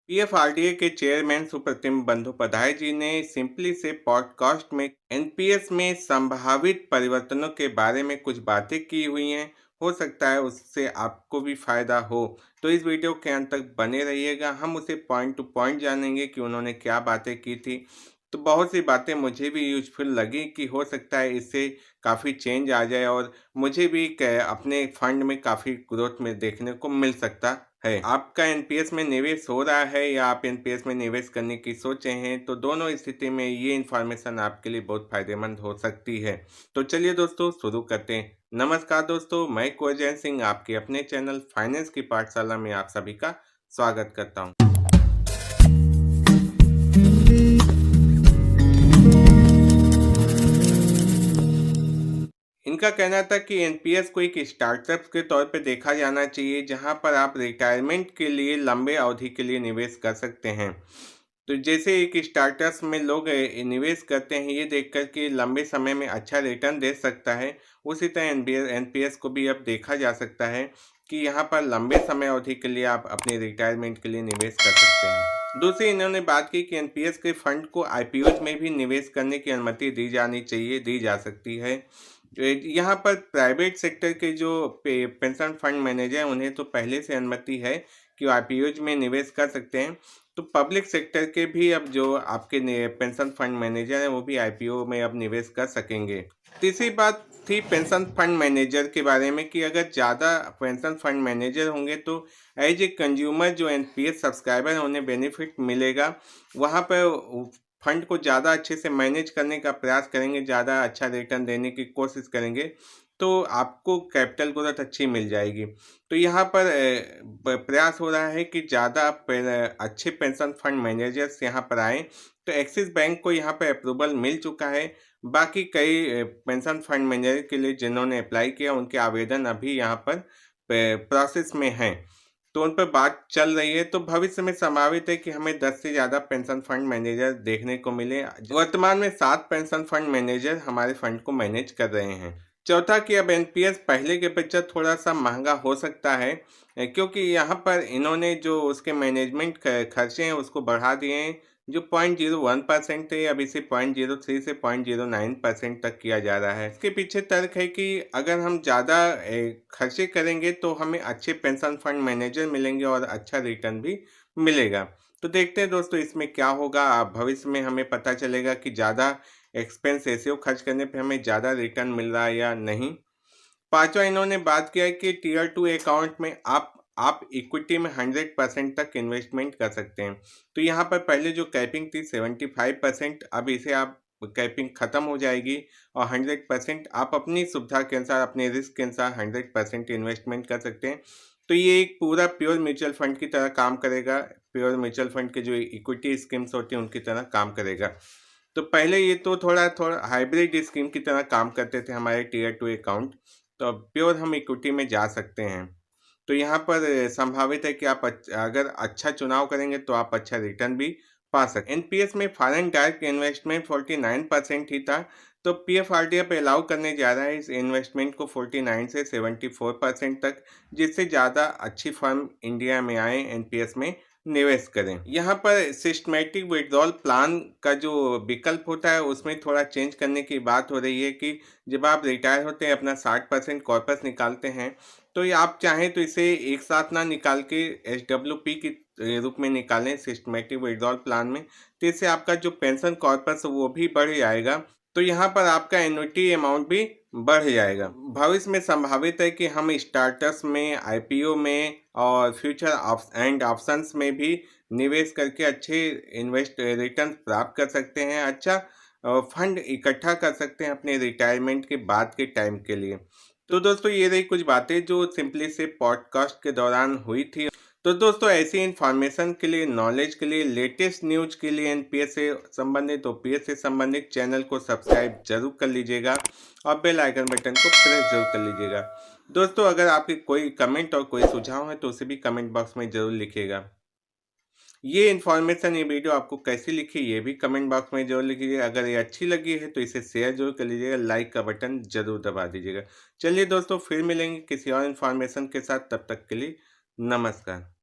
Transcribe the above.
PFRDA के chairman Supratim Bandyopadhyay जी ने simply से पॉडकास्ट में एनपीएस में संभावित परिवर्तनों के बारे में कुछ बातें की हुई हैं। हो सकता है उससे आपको भी फायदा हो, तो इस वीडियो के अंत तक बने रहिएगा। हम उसे पॉइंट टू पॉइंट जानेंगे कि उन्होंने क्या बातें की थी। तो बहुत सी बातें मुझे भी यूजफुल लगी कि हो सकता है इससे काफ़ी चेंज आ जाए और मुझे भी अपने फंड में काफ़ी ग्रोथ में देखने को मिल सकता है। आपका एनपीएस में निवेश हो रहा है या आप एनपीएस में निवेश करने की सोचे हैं, तो दोनों स्थिति में ये इन्फॉर्मेशन आपके लिए बहुत फायदेमंद हो सकती है। तो चलिए दोस्तों शुरू करते हैं। नमस्कार दोस्तों, मैं कुलजैन सिंह आपके अपने चैनल फाइनेंस की पाठशाला में आप सभी का स्वागत करता हूँ। इनका कहना था कि एनपीएस को एक स्टार्टअप के तौर पे देखा जाना चाहिए, जहां पर आप रिटायरमेंट के लिए लंबे अवधि के लिए निवेश कर सकते हैं। तो जैसे एक स्टार्टअप्स में लोग निवेश करते हैं ये देखकर कि लंबे समय में अच्छा रिटर्न दे सकता है, उसी तरह एनपीएस को भी अब देखा जा सकता है कि यहाँ पर लंबे समय अवधि के लिए आप अपने रिटायरमेंट के लिए निवेश कर सकते हैं। दूसरी इन्होंने बात की कि एनपीएस के फंड को आईपीओ में भी निवेश करने की अनुमति दी जानी चाहिए, दी जा सकती है। यहाँ पर प्राइवेट सेक्टर के जो पेंशन फंड मैनेजर हैं उन्हें तो पहले से अनुमति है कि वो आईपीओज में निवेश कर सकते हैं। तो पब्लिक सेक्टर के भी अब जो आपके पेंशन फंड मैनेजर हैं वो भी आईपीओ में अब निवेश कर सकेंगे। तीसरी बात थी पेंशन फंड मैनेजर के बारे में कि अगर ज़्यादा पेंशन फंड मैनेजर होंगे तो एज ए कंज्यूमर जो एनपीएस सब्सक्राइबर हैं उन्हें बेनिफिट मिलेगा। वहाँ पर फंड को ज़्यादा अच्छे से मैनेज करने का प्रयास करेंगे, ज़्यादा अच्छा रिटर्न देने की कोशिश करेंगे, तो आपको कैपिटल ग्रोथ अच्छी मिल जाएगी। तो यहाँ पर प्रयास हो रहा है कि ज़्यादा अच्छे पेंशन फंड मैनेजर्स यहाँ पर आएँ। तो एक्सिस बैंक को यहाँ पर अप्रूवल मिल चुका है। बाकी कई पेंशन फंड मैनेजर के लिए जिन्होंने अप्लाई किया उनके आवेदन अभी यहाँ पर प्रोसेस में हैं। तो उन पर बात चल रही है। तो भविष्य में संभावित है कि हमें 10 से ज़्यादा पेंशन फंड मैनेजर देखने को मिले। वर्तमान में 7 पेंशन फंड मैनेजर हमारे फंड को मैनेज कर रहे हैं। चौथा कि अब एनपीएस पहले के अपेक्षा थोड़ा सा महंगा हो सकता है, क्योंकि यहाँ पर इन्होंने जो उसके मैनेजमेंट खर्चे हैं उसको बढ़ा दिए हैं। जो 0.01% थे अब इसे 0.03 से 0.09% तक किया जा रहा है। इसके पीछे तर्क है कि अगर हम ज़्यादा खर्चे करेंगे तो हमें अच्छे पेंशन फंड मैनेजर मिलेंगे और अच्छा रिटर्न भी मिलेगा। तो देखते हैं दोस्तों इसमें क्या होगा। भविष्य में हमें पता चलेगा कि ज़्यादा एक्सपेंस एसईओ खर्च करने पे हमें ज़्यादा रिटर्न मिल रहा है या नहीं। पांचवा इन्होंने बात किया है कि टियर 2 अकाउंट में आप इक्विटी में 100% तक इन्वेस्टमेंट कर सकते हैं। तो यहाँ पर पहले जो कैपिंग थी 75%, अब इसे आप कैपिंग खत्म हो जाएगी और 100% आप अपनी सुविधा के अनुसार अपने रिस्क के अनुसार 100% इन्वेस्टमेंट कर सकते हैं। तो ये एक पूरा प्योर म्यूचुअल फंड की तरह काम करेगा। प्योर म्यूचुअल फंड के जो इक्विटी स्कीम्स होती हैं उनकी तरह काम करेगा। तो पहले ये तो थोड़ा थोड़ा हाइब्रिड स्कीम की तरह काम करते थे हमारे टियर 2 अकाउंट। तो अब प्योर हम इक्विटी में जा सकते हैं। तो यहाँ पर संभावित है कि आप अगर अच्छा चुनाव करेंगे तो आप अच्छा रिटर्न भी पा सकते। एनपीएस में फॉरेन डायरेक्ट इन्वेस्टमेंट 49% ही था। तो पीएफआरडीए पे अलाउ करने जा रहा है इस इन्वेस्टमेंट को 49 से 74% तक, जिससे ज़्यादा अच्छी फर्म इंडिया में आए एनपीएस में निवेश करें। यहाँ पर सिस्टमैटिक विड्रॉल प्लान का जो विकल्प होता है उसमें थोड़ा चेंज करने की बात हो रही है कि जब आप रिटायर होते हैं अपना 60% कॉर्पस निकालते हैं, तो ये आप चाहें तो इसे एक साथ ना निकाल के एसडब्ल्यूपी की रूप में निकालें सिस्टमैटिक विड्रॉल प्लान में। तो इससे आपका जो पेंशन कॉर्पस वो भी बढ़ जाएगा। तो यहाँ पर आपका एन्युटी अमाउंट भी बढ़ जाएगा। भविष्य में संभावित है कि हम स्टार्टअप्स में, आईपीओ में और फ्यूचर एंड ऑप्शंस में भी निवेश करके अच्छे इन्वेस्ट रिटर्न प्राप्त कर सकते हैं। अच्छा फंड इकट्ठा कर सकते हैं अपने रिटायरमेंट के बाद के टाइम के लिए। तो दोस्तों ये रही कुछ बातें जो सिंपली से पॉडकास्ट के दौरान हुई थी। तो दोस्तों ऐसी इन्फॉर्मेशन के लिए, नॉलेज के लिए, लेटेस्ट न्यूज के लिए एनपीएस से संबंधित, ओपीएस से संबंधित चैनल को सब्सक्राइब जरूर कर लीजिएगा और बेल आइकन बटन को प्रेस जरूर कर लीजिएगा। दोस्तों अगर आपके कोई कमेंट और कोई सुझाव है तो उसे भी कमेंट बॉक्स में जरूर लिखिएगा। ये इन्फॉर्मेशन, ये वीडियो आपको कैसी लिखी ये भी कमेंट बॉक्स में जरूर लिखिए। अगर ये अच्छी लगी है तो इसे शेयर जरूर कर लीजिएगा, लाइक का बटन जरूर दबा दीजिएगा। चलिए दोस्तों फिर मिलेंगे किसी और इन्फॉर्मेशन के साथ, तब तक के लिए नमस्कार।